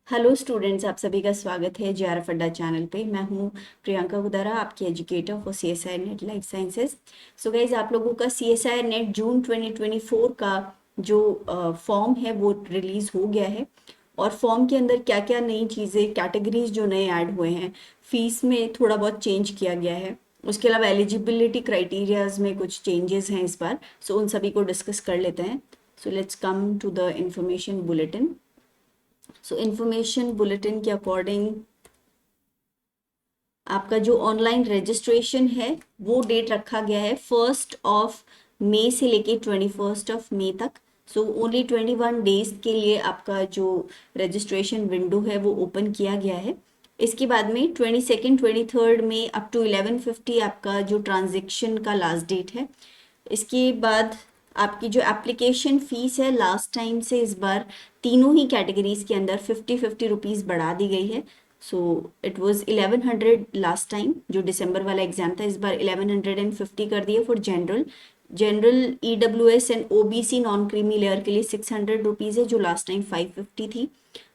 Hello students, आप सभी का स्वागत है जेआरएफ अड्डा चैनल पे। मैं हूँ प्रियंका गुदारा, आपकी educator for CSI net life sciences. So guys, आप लोगों का सीएसआई नेट जून 2024 का जो फॉर्म है वो रिलीज़ हो गया है। और फॉर्म के अंदर क्या क्या नई चीज़ें, कैटेगरीज जो नए ऐड हुए हैं, फीस में थोड़ा बहुत चेंज किया गया है, उसके अलावा एलिजिबिलिटी क्राइटेरियाज में कुछ चेंजेस हैं इस बार। सो उन सभी को डिस्कस कर लेते हैं। So let's come to the information bulletin. So information bulletin के अकॉर्डिंग आपका जो ऑनलाइन रजिस्ट्रेशन है वो डेट रखा गया है 1 मई से लेके 21 मई तक। सो ओनली 21 डेज के लिए आपका जो रजिस्ट्रेशन विंडो है वो ओपन किया गया है। इसके बाद में 22 23 में अप टू 11:50 आपका जो ट्रांजेक्शन का लास्ट डेट है। इसके बाद आपकी जो एप्लीकेशन फ़ीस है लास्ट टाइम से इस बार तीनों ही कैटेगरीज के अंदर 50-50 रुपीज़ बढ़ा दी गई है। So it was 1100 last time, जो दिसंबर वाला एग्जाम था, इस बार 1150 कर दिया for general. General EWS and OBC non creamy layer के लिए 600 रुपीज़ है, जो लास्ट टाइम 550 थी।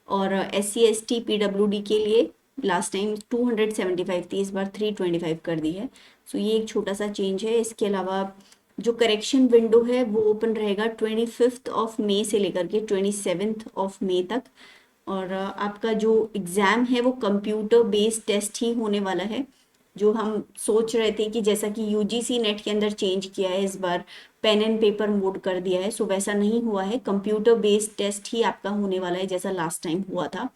और SC ST PWD के लिए लास्ट टाइम 275 थी, इस बार 325 कर दी है। सो ये एक छोटा सा चेंज है। इसके अलावा जो करेक्शन विंडो है वो ओपन रहेगा 25 मई से लेकर के 27 मई तक। और आपका जो एग्ज़ाम है वो कंप्यूटर बेस्ड टेस्ट ही होने वाला है। जो हम सोच रहे थे कि जैसा कि UGC नेट के अंदर चेंज किया है इस बार, पेन एंड पेपर मोड कर दिया है, सो वैसा नहीं हुआ है। कंप्यूटर बेस्ड टेस्ट ही आपका होने वाला है जैसा लास्ट टाइम हुआ था।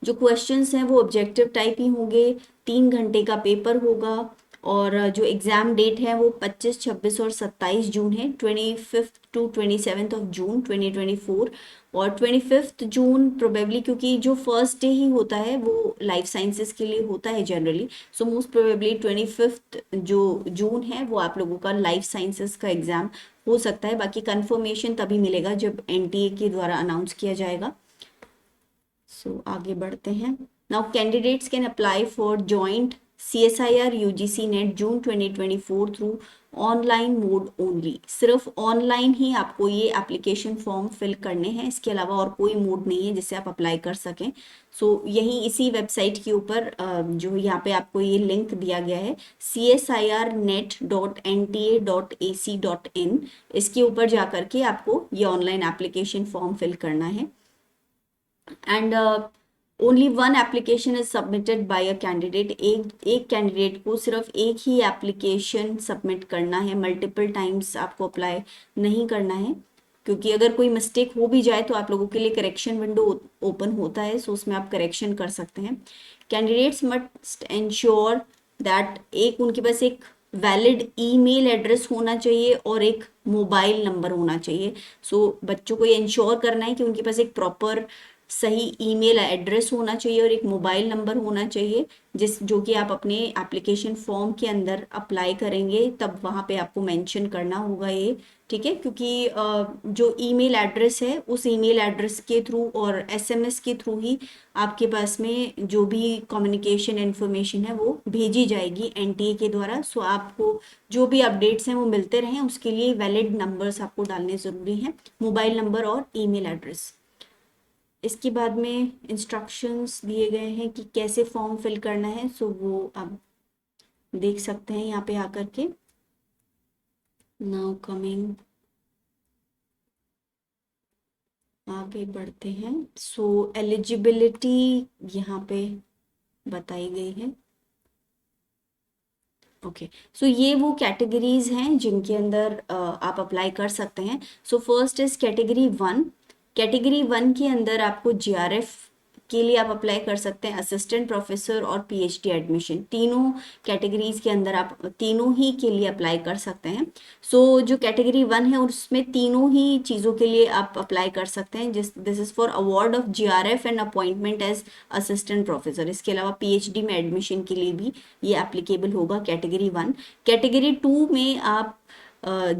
जो क्वेश्चंस हैं वो ऑब्जेक्टिव टाइप ही होंगे। 3 घंटे का पेपर होगा। और जो एग्ज़ाम डेट है वो 25, 26 और 27 जून है, 25 to 27 जून 2024। और 25 जून प्रोबेबली, क्योंकि जो फर्स्ट डे ही होता है वो लाइफ साइंसेस के लिए होता है जनरली, सो मोस्ट प्रोबेबली 25 जो जून है वो आप लोगों का लाइफ साइंसेस का एग्ज़ाम हो सकता है। बाकी कंफर्मेशन तभी मिलेगा जब NTA के द्वारा अनाउंस किया जाएगा। सो आगे बढ़ते हैं। Now candidates can apply for joint CSIR UGC net June 2024 through online mode only. सिर्फ ऑनलाइन ही आपको ये एप्लीकेशन फॉर्म फिल करने हैं, इसके अलावा और कोई मोड नहीं है जिससे आप अप्लाई कर सकें। सो यही इसी वेबसाइट के ऊपर जो यहाँ पे आपको ये लिंक दिया गया है CSIRnet.NTA.ac.in, इसके ऊपर जा करके आपको ये ऑनलाइन एप्लीकेशन फॉर्म फिल करना है। And only one application is submitted by a candidate. एक कैंडिडेट को सिर्फ एक ही एप्लीकेशन सबमिट करना है, मल्टीपल टाइम्स आपको अप्लाई नहीं करना है, क्योंकि अगर कोई मिस्टेक हो भी जाए तो आप लोगों के लिए करेक्शन विंडो ओपन होता है, सो उसमें आप करेक्शन कर सकते हैं। कैंडिडेट्स मस्ट इंश्योर दैट एक उनके पास एक वैलिड ईमेल एड्रेस होना चाहिए और एक मोबाइल नंबर होना चाहिए। सो बच्चों को ये इंश्योर करना है कि उनके पास एक प्रॉपर सही ईमेल एड्रेस होना चाहिए और एक मोबाइल नंबर होना चाहिए, जो कि आप अपने एप्लीकेशन फॉर्म के अंदर अप्लाई करेंगे तब वहाँ पे आपको मेंशन करना होगा ये। ठीक है, क्योंकि जो ईमेल एड्रेस है उस ईमेल एड्रेस के थ्रू और SMS के थ्रू ही आपके पास में जो भी कम्युनिकेशन इन्फॉर्मेशन है वो भेजी जाएगी NTA के द्वारा। सो आपको जो भी अपडेट्स हैं वो मिलते रहें, उसके लिए वैलिड नंबर्स आपको डालने ज़रूरी हैं, मोबाइल नंबर और ईमेल एड्रेस। इसके बाद में इंस्ट्रक्शंस दिए गए हैं कि कैसे फॉर्म फिल करना है, सो वो आप देख सकते हैं यहाँ पे आकर के। नाउ कमिंग, आगे बढ़ते हैं। सो एलिजिबिलिटी यहाँ पे बताई गई है। ओके, सो ये वो कैटेगरीज हैं जिनके अंदर आप अप्लाई कर सकते हैं। So first is category 1। Category 1 के अंदर आपको GRF के लिए आप अप्लाई कर सकते हैं, असिस्टेंट प्रोफेसर और PhD एडमिशन, तीनों कैटेगरीज के अंदर आप तीनों ही के लिए अप्लाई कर सकते हैं। सो जो कैटेगरी 1 है उसमें तीनों ही चीज़ों के लिए आप अप्लाई कर सकते हैं। This is for award of GRF and appointment as assistant professor. इसके अलावा PhD में एडमिशन के लिए भी ये एप्लीकेबल होगा कैटेगरी 1। कैटेगरी 2 में आप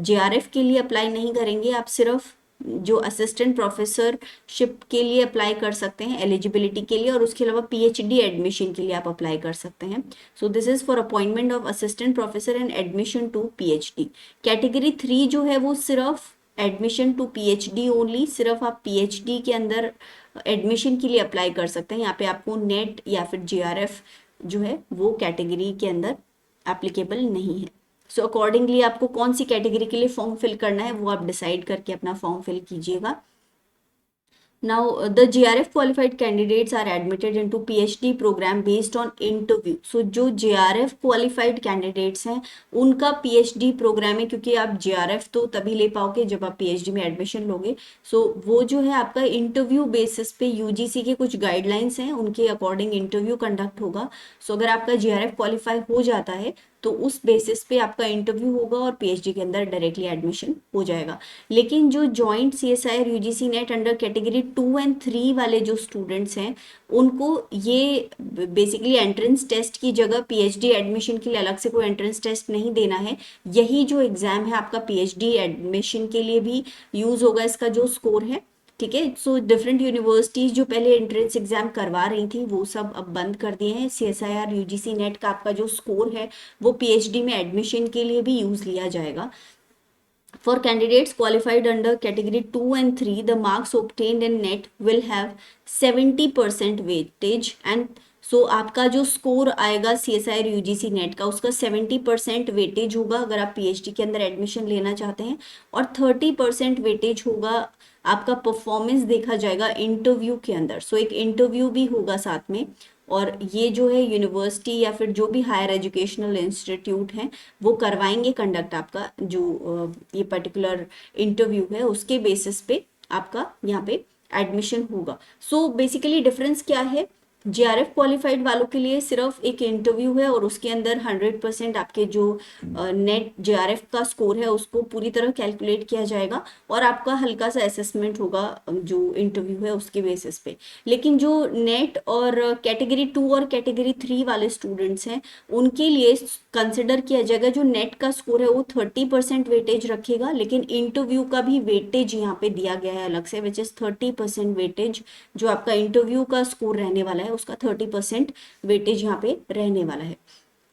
GRF के लिए अप्लाई नहीं करेंगे, आप सिर्फ जो असिस्टेंट प्रोफेसरशिप के लिए अप्लाई कर सकते हैं एलिजिबिलिटी के लिए, और उसके अलावा PhD एडमिशन के लिए आप अप्लाई कर सकते हैं। So this is for appointment of assistant professor and admission to PhD। Category 3 जो है वो सिर्फ एडमिशन टू पीएचडी ओनली, सिर्फ आप पीएचडी के अंदर एडमिशन के लिए अप्लाई कर सकते हैं। यहाँ पे आपको नेट या फिर जीआरएफ जो है वो कैटेगरी के अंदर एप्लीकेबल नहीं है। सो अकॉर्डिंगली आपको कौन सी कैटेगरी के लिए फॉर्म फिल करना है वो आप डिसाइड करके अपना फॉर्म फिल कीजिएगा। Now, the JRF qualified candidates are admitted into PhD program based on interview. So, जो JRF qualified candidates हैं उनका PhD प्रोग्राम है, क्योंकि आप JRF तो तभी ले पाओगे जब आप PhD में एडमिशन लोगे। सो वो जो है आपका इंटरव्यू बेसिस पे UGC के कुछ गाइडलाइंस हैं, उनके अकॉर्डिंग इंटरव्यू कंडक्ट होगा। सो अगर आपका JRF क्वालिफाई हो जाता है तो उस बेसिस पे आपका इंटरव्यू होगा और PhD के अंदर डायरेक्टली एडमिशन हो जाएगा। लेकिन जो जॉइंट CSIR और UGC net under category 2 and 3 वाले जो स्टूडेंट्स हैं उनको ये बेसिकली एंट्रेंस टेस्ट की जगह PhD एडमिशन के लिए अलग से कोई एंट्रेंस टेस्ट नहीं देना है। यही जो एग्जाम है आपका PhD एडमिशन के लिए भी यूज होगा, इसका जो स्कोर है। ठीक है, सो डिफरेंट यूनिवर्सिटीज जो पहले एंट्रेंस एग्जाम करवा रही थी वो सब अब बंद कर दिए हैं। CSIR UGC नेट का आपका जो स्कोर है वो PhD में एडमिशन के लिए भी यूज लिया जाएगा। For candidates qualified under category 2 and 3, the marks obtained in NET will have 70% weightage and so आपका जो स्कोर आएगा CSIR UGC नेट का उसका 70% वेटेज होगा अगर आप PhD के अंदर एडमिशन लेना चाहते हैं, और 30% वेटेज होगा आपका परफॉर्मेंस देखा जाएगा इंटरव्यू के अंदर। सो एक इंटरव्यू भी होगा साथ में, और ये जो है यूनिवर्सिटी या फिर जो भी हायर एजुकेशनल इंस्टीट्यूट हैं वो करवाएंगे कंडक्ट आपका जो ये पर्टिकुलर इंटरव्यू है, उसके बेसिस पे आपका यहाँ पे एडमिशन होगा। सो बेसिकली डिफरेंस क्या है, JRF क्वालिफाइड वालों के लिए सिर्फ एक इंटरव्यू है और उसके अंदर 100% आपके जो नेट JRF का स्कोर है उसको पूरी तरह कैलकुलेट किया जाएगा और आपका हल्का सा असेसमेंट होगा जो इंटरव्यू है उसके बेसिस पे। लेकिन जो नेट और कैटेगरी 2 और कैटेगरी 3 वाले स्टूडेंट्स हैं उनके लिए कंसिडर किया जाएगा जो नेट का स्कोर है वो 30% वेटेज रखेगा, लेकिन इंटरव्यू का भी वेटेज यहाँ पे दिया गया है अलग से, विच इज 30% वेटेज। जो आपका इंटरव्यू का स्कोर रहने वाला है उसका 30% वेटेज यहाँ पे रहने वाला है।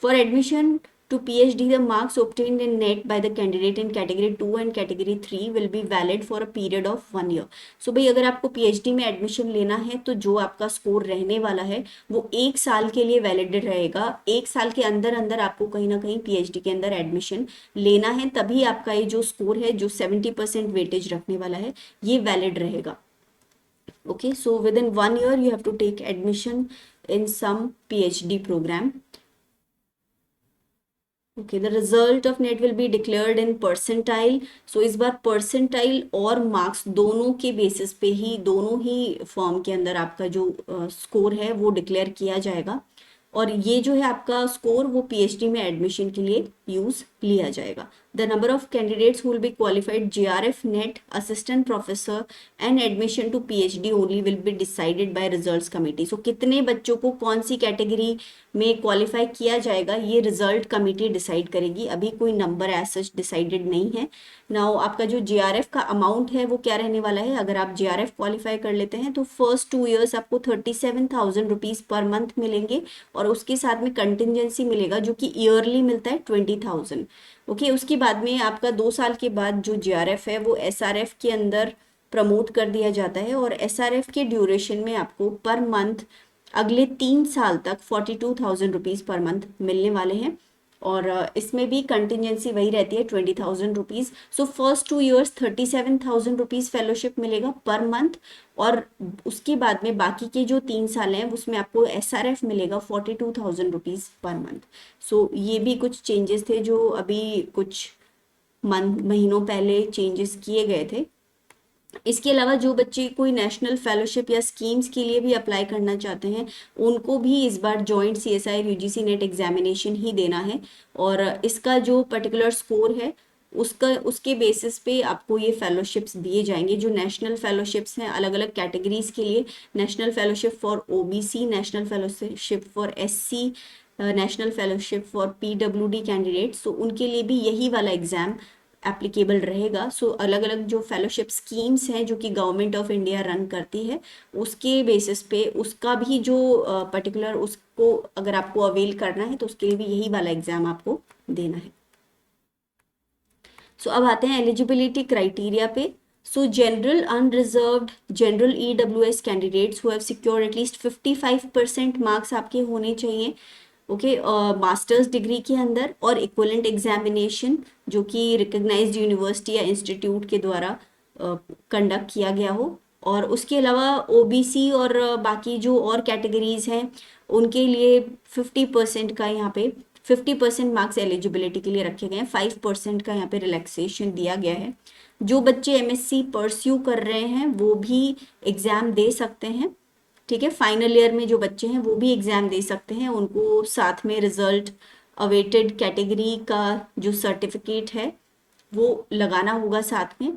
For admission to PhD, the marks obtained in NET by the candidate in category 2 and category 3 will be valid for a period of 1 year. So भाई अगर आपको PhD में एडमिशन लेना है तो जो आपका स्कोर रहने वाला है वो 1 साल के लिए वैलिड रहेगा। 1 साल के अंदर अंदर आपको कहीं ना कहीं PhD के अंदर एडमिशन लेना है, तभी आपका ये जो स्कोर है जो 70% वेटेज रखने वाला है ये वैलिड रहेगा। Okay, so within 1 year you have to take admission in some PhD program. Okay, the result of NET will be declared in percentile. So इस बार percentile और marks दोनों के basis पे ही दोनों ही फॉर्म के अंदर आपका जो स्कोर है वो डिक्लेयर किया जाएगा, और ये जो है आपका स्कोर वो PhD में एडमिशन के लिए यूज लिया जाएगा। The number of candidates who will be qualified JRF NET assistant professor and admission to PhD only will be decided by results committee. So कितने बच्चों को कौन सी कैटेगरी में क्वालिफाई किया जाएगा ये रिजल्ट कमिटी डिसाइड करेगी, अभी कोई नंबर एज सच डिसाइडेड नहीं है। नाउ आपका जो JRF का अमाउंट है वो क्या रहने वाला है, अगर आप JRF क्वालिफाई कर लेते हैं तो फर्स्ट 2 years आपको 37,000 रुपीज़ पर मंथ मिलेंगे, और उसके साथ में कंटिजेंसी मिलेगा जो कि ईयरली मिलता है 20,000। ओके, उसके बाद में आपका 2 साल के बाद जो JRF है वो SRF के अंदर प्रमोट कर दिया जाता है, और SRF के ड्यूरेशन में आपको पर मंथ अगले 3 साल तक 42,000 रुपीज़ पर मंथ मिलने वाले हैं, और इसमें भी कंटिजेंसी वही रहती है 20,000 rupees. So first 2 years 37,000 rupees fellowship मिलेगा पर मंथ, और उसके बाद में बाकी के जो 3 साल हैं उसमें आपको SRF मिलेगा 42,000 रुपीज़ पर मंथ। सो ये भी कुछ चेंजेस थे जो अभी कुछ महीनों पहले चेंजेस किए गए थे। इसके अलावा जो बच्चे कोई नेशनल फेलोशिप या स्कीम्स के लिए भी अप्लाई करना चाहते हैं उनको भी इस बार joint CSIR UGC net examination ही देना है, और इसका जो पर्टिकुलर स्कोर है उसके बेसिस पे आपको ये फेलोशिप्स दिए जाएंगे। जो नेशनल फेलोशिप्स हैं अलग अलग कैटेगरीज के लिए, national fellowship for OBC, national fellowship for SC, national fellowship for PWD candidates, तो उनके लिए भी यही वाला एग्जाम एप्लीकेबल रहेगा। सो अलग अलग जो फेलोशिप स्कीम्स हैं जो कि गवर्नमेंट ऑफ इंडिया रन करती है उसके बेसिस पे उसका भी जो पर्टिकुलर उसको अगर आपको अवेल करना है तो उसके लिए भी यही वाला एग्जाम आपको देना है। सो अब आते हैं एलिजिबिलिटी क्राइटेरिया पे। सो general unreserved general EWS candidates who have secured at least 55% marks आपके होने चाहिए, ओके, मास्टर्स डिग्री के अंदर, और इक्विवेलेंट एग्जामिनेशन जो कि रिकग्नाइज्ड यूनिवर्सिटी या इंस्टीट्यूट के द्वारा कंडक्ट किया गया हो। और उसके अलावा OBC और बाकी जो और कैटेगरीज हैं उनके लिए 50% का यहाँ पे 50% मार्क्स एलिजिबिलिटी के लिए रखे गए हैं, 5% का यहाँ पे रिलैक्सेशन दिया गया है। जो बच्चे MSc परस्यू कर रहे हैं वो भी एग्ज़ाम दे सकते हैं, ठीक है। फाइनल ईयर में जो बच्चे हैं वो भी एग्ज़ाम दे सकते हैं, उनको साथ में रिजल्ट अवेटेड कैटेगरी का जो सर्टिफिकेट है वो लगाना होगा साथ में।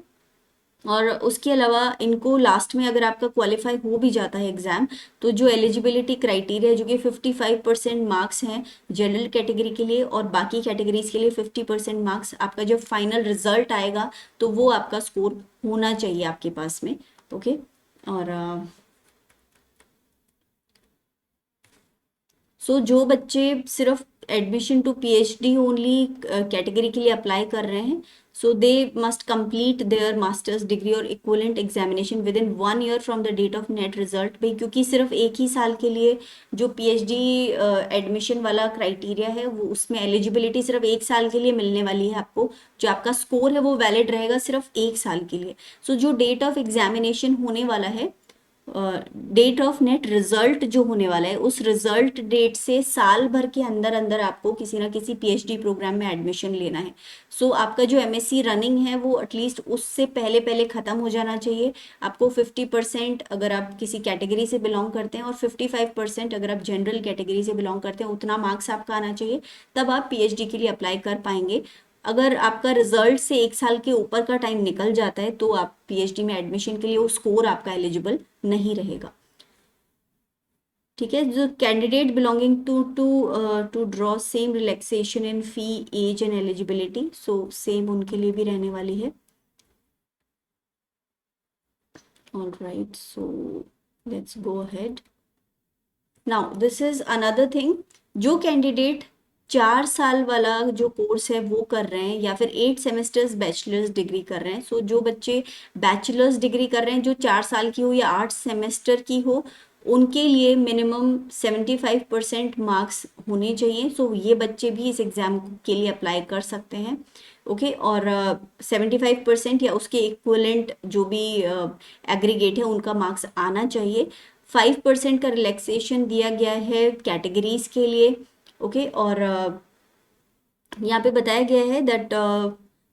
और उसके अलावा इनको लास्ट में अगर आपका क्वालिफाई हो भी जाता है एग्ज़ाम, तो जो एलिजिबिलिटी क्राइटेरिया जो कि 55% मार्क्स हैं जनरल कैटेगरी के लिए और बाकी कैटेगरीज के लिए 50% मार्क्स, आपका जब फाइनल रिजल्ट आएगा तो वो आपका स्कोर होना चाहिए आपके पास में, ओके। और सो जो बच्चे सिर्फ admission to PhD only category के लिए अप्लाई कर रहे हैं, so they must complete their masters degree और equivalent examination within 1 year from the date of net result. भाई क्योंकि सिर्फ एक ही साल के लिए जो PhD एडमिशन वाला क्राइटेरिया है वो उसमें एलिजिबिलिटी सिर्फ एक साल के लिए मिलने वाली है आपको, जो आपका स्कोर है वो वैलिड रहेगा सिर्फ एक साल के लिए। सो जो डेट ऑफ एग्जामिनेशन होने वाला है, डेट ऑफ नेट रिजल्ट जो होने वाला है, उस रिजल्ट डेट से साल भर के अंदर अंदर आपको किसी ना किसी PhD प्रोग्राम में एडमिशन लेना है। सो आपका जो MSc रनिंग है वो एटलीस्ट उससे पहले पहले ख़त्म हो जाना चाहिए। आपको 50% अगर आप किसी कैटेगरी से बिलोंग करते हैं और 55% अगर आप जनरल कैटेगरी से बिलोंग करते हैं, उतना मार्क्स आपका आना चाहिए, तब आप PhD के लिए अप्लाई कर पाएंगे। अगर आपका रिजल्ट से एक साल के ऊपर का टाइम निकल जाता है तो आप PhD में एडमिशन के लिए वो स्कोर आपका एलिजिबल नहीं रहेगा, ठीक है। जो candidate belonging to draw same relaxation in fee age and eligibility, so same उनके लिए भी रहने वाली है। All right, so let's go ahead. Now this is another thing, जो कैंडिडेट 4 साल वाला जो कोर्स है वो कर रहे हैं या फिर 8 सेमेस्टर्स बैचलर्स डिग्री कर रहे हैं, सो जो बच्चे बैचलर्स डिग्री कर रहे हैं जो 4 साल की हो या 8 सेमेस्टर की हो, उनके लिए मिनिमम 75% मार्क्स होने चाहिए। सो ये बच्चे भी इस एग्ज़ाम के लिए अप्लाई कर सकते हैं, ओके। और 75% या उसके इक्वलेंट जो भी एग्रीगेट है उनका मार्क्स आना चाहिए। 5% का रिलैक्सेशन दिया गया है कैटेगरीज के लिए, ओके। और यहाँ पे बताया गया है that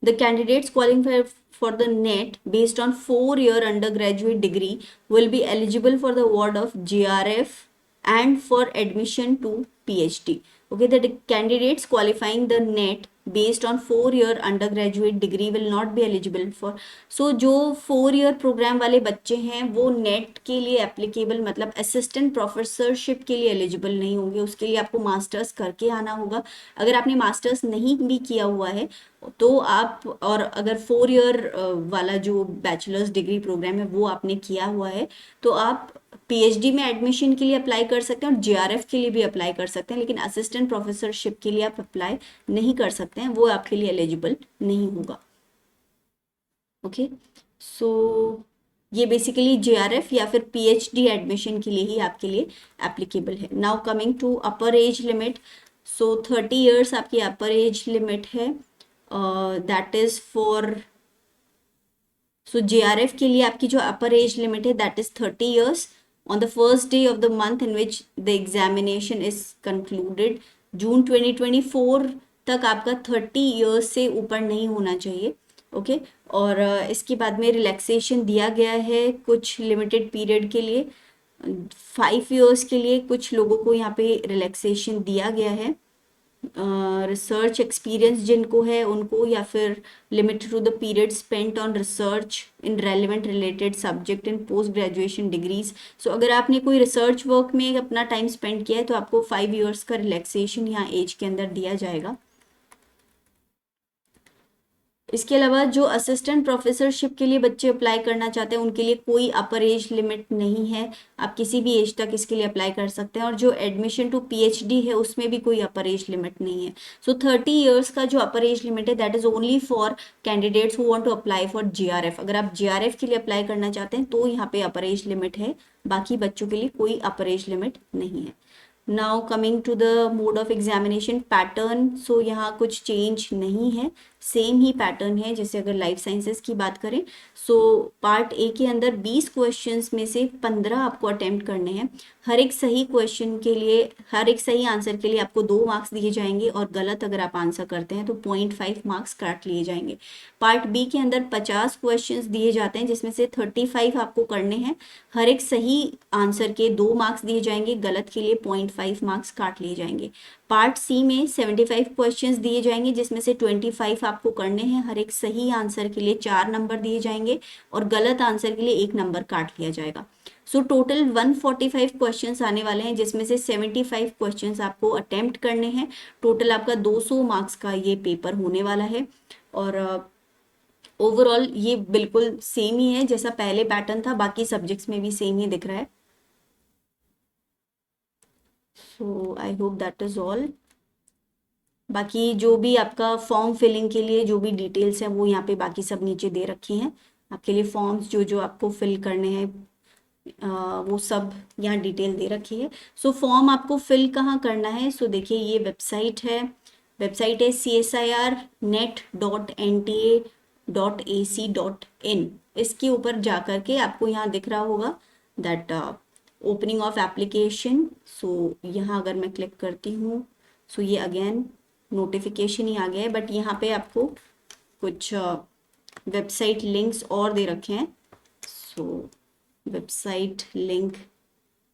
the candidates qualify for the net based on 4 year under graduate degree will be eligible for the award of JRF and for admission to PhD. Okay, the candidates qualifying the NET based on 4 year undergraduate degree will not be eligible for. So जो 4 year programme वाले बच्चे हैं वो net के लिए applicable मतलब assistant professorship के लिए एलिजिबल नहीं होंगे, उसके लिए आपको मास्टर्स करके आना होगा। अगर आपने मास्टर्स नहीं भी किया हुआ है तो आप, और अगर 4 year वाला जो बैचलर्स डिग्री प्रोग्राम है वो आपने किया हुआ है तो आप PhD में एडमिशन के लिए अप्लाई कर सकते हैं और JRF के लिए भी अप्लाई कर सकते हैं, लेकिन असिस्टेंट प्रोफेसरशिप के लिए आप अप्लाई नहीं कर सकते हैं, वो आपके लिए एलिजिबल नहीं होगा, ओके। सो ये बेसिकली JRF या फिर PhD एडमिशन के लिए ही आपके लिए एप्लीकेबल है। Now coming to upper age limit, so 30 years आपकी अपर एज लिमिट है, that is for, so JRF के लिए आपकी जो अपर एज लिमिट है that is 30 years on the first day of the month in which the examination is concluded. जून 2024 तक आपका 30 years से ऊपर नहीं होना चाहिए, ओके। और इसके बाद में रिलैक्सेशन दिया गया है कुछ लिमिटेड पीरियड के लिए, 5 years के लिए कुछ लोगों को यहाँ पे रिलैक्सेशन दिया गया है। रिसर्च एक्सपीरियंस जिनको है उनको, या फिर limited to the period spent on research in relevant related subject in post graduation degrees. So अगर आपने कोई रिसर्च वर्क में अपना टाइम स्पेंड किया है तो आपको 5 years का रिलैक्सेशन यहाँ एज के अंदर दिया जाएगा। इसके अलावा जो असिस्टेंट प्रोफेसरशिप के लिए बच्चे अप्लाई करना चाहते हैं उनके लिए कोई अपर एज लिमिट नहीं है, आप किसी भी एज तक इसके लिए अप्लाई कर सकते हैं। और जो एडमिशन टू पीएचडी है उसमें भी कोई अपर एज लिमिट नहीं है। सो 30 ईयर्स का जो अपर एज लिमिट है that is only for candidates who want to apply for GRF. अगर आप जीआरएफ के लिए अप्लाई करना चाहते हैं तो यहाँ पे अपर एज लिमिट है, बाकी बच्चों के लिए कोई अपर एज लिमिट नहीं है। Now coming to the mode of examination pattern, so यहाँ कुछ चेंज नहीं है, सेम ही पैटर्न है जैसे अगर लाइफ साइंसेस की बात करें। सो पार्ट ए के अंदर 20 क्वेश्चंस में से 15 आपको अटेम्प्ट करने हैं। हर एक सही क्वेश्चन के लिए, हर एक सही आंसर के लिए आपको 2 मार्क्स दिए जाएंगे और गलत अगर आप आंसर करते हैं तो 0.5 मार्क्स काट लिए जाएंगे। पार्ट बी के अंदर 50 क्वेश्चंस दिए जाते हैं जिसमें से 35 आपको करने हैं। हर एक सही आंसर के 2 मार्क्स दिए जाएंगे, गलत के लिए 0.5 मार्क्स काट लिए जाएंगे। पार्ट सी में 75 क्वेश्चंस दिए जाएंगे जिसमें से 25 आपको करने हैं। हर एक सही आंसर के लिए 4 नंबर दिए जाएंगे और गलत आंसर के लिए 1 नंबर काट लिया जाएगा। सो टोटल 145 क्वेश्चंस आने वाले हैं जिसमें से 75 क्वेश्चंस आपको अटेम्प्ट करने हैं। टोटल आपका 200 मार्क्स का ये पेपर होने वाला है। और ओवरऑल ये बिल्कुल सेम ही है जैसा पहले पैटर्न था, बाकी सब्जेक्ट्स में भी सेम ही दिख रहा है। So I hope that is all. बाकी जो भी आपका फॉर्म फिलिंग के लिए जो भी डिटेल्स हैं वो यहाँ पे बाकी सब नीचे दे रखी हैं आपके लिए। फॉर्म्स जो जो आपको फिल करने हैं वो सब यहाँ डिटेल दे रखी है। सो फॉर्म आपको फिल कहाँ करना है, सो देखिए ये वेबसाइट है, वेबसाइट है csirnet.nta.ac.in। इसके ऊपर जा कर के आपको यहाँ दिख रहा होगा दैट ओपनिंग ऑफ एप्लीकेशन। सो यहाँ अगर मैं क्लिक करती हूँ सो ये अगेन नोटिफिकेशन ही आ गया है, बट यहाँ पे आपको कुछ वेबसाइट लिंक्स और दे रखे हैं। सो वेबसाइट लिंक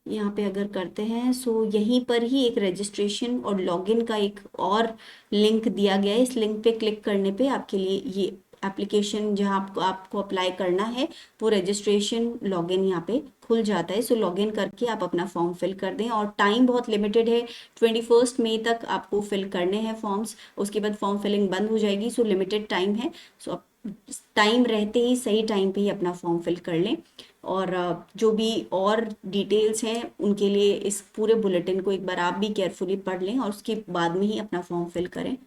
यहाँ पे अगर करते हैं सो यहीं पर ही एक रजिस्ट्रेशन और लॉगिन का एक और लिंक दिया गया है। इस लिंक पे क्लिक करने पे आपके लिए ये एप्लीकेशन जहाँ आपको अप्लाई करना है वो रजिस्ट्रेशन लॉगिन यहाँ पे खुल जाता है। सो लॉगिन करके आप अपना फॉर्म फिल कर दें और टाइम बहुत लिमिटेड है, 21 मई तक आपको फिल करने हैं फॉर्म्स, उसके बाद फॉर्म फिलिंग बंद हो जाएगी। सो लिमिटेड टाइम है, सो आप टाइम रहते ही सही टाइम पे ही अपना फॉर्म फिल कर लें। और जो भी और डिटेल्स हैं उनके लिए इस पूरे बुलेटिन को एक बार आप भी केयरफुली पढ़ लें और उसके बाद में ही अपना फॉर्म फिल करें।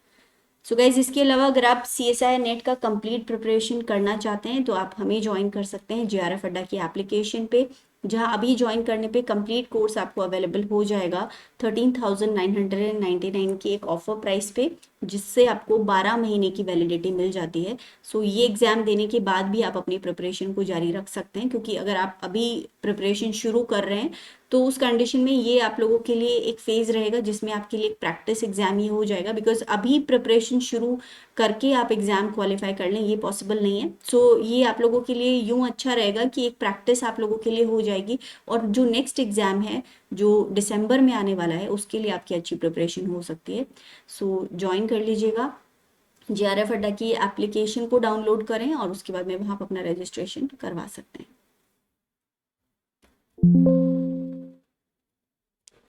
सो गाइज इसके अलावा अगर आप CSIR नेट का कंप्लीट प्रिपरेशन करना चाहते हैं तो आप हमें ज्वाइन कर सकते हैं JRF अड्डा की एप्लीकेशन पे, जहां अभी ज्वाइन करने पे कंप्लीट कोर्स आपको अवेलेबल हो जाएगा 13,999 के एक ऑफर प्राइस पे, जिससे आपको 12 महीने की वैलिडिटी मिल जाती है। सो ये एग्जाम देने के बाद भी आप अपनी प्रिपरेशन को जारी रख सकते हैं, क्योंकि अगर आप अभी प्रिपरेशन शुरू कर रहे हैं तो उस कंडीशन में ये आप लोगों के लिए एक फेज रहेगा जिसमें आपके लिए एक प्रैक्टिस एग्जाम ही हो जाएगा। बिकॉज अभी प्रिपरेशन शुरू करके आप एग्जाम क्वालिफाई कर लें ये पॉसिबल नहीं है। सो ये आप लोगों के लिए यूं अच्छा रहेगा कि एक प्रैक्टिस आप लोगों के लिए हो जाएगी और जो नेक्स्ट एग्जाम है जो दिसंबर में आने वाला है उसके लिए आपकी अच्छी प्रिपरेशन हो सकती है। सो ज्वाइन कर लीजिएगा, JRF अड्डा की एप्लीकेशन को डाउनलोड करें और उसके बाद में वहाँ आप अपना रजिस्ट्रेशन करवा सकते हैं।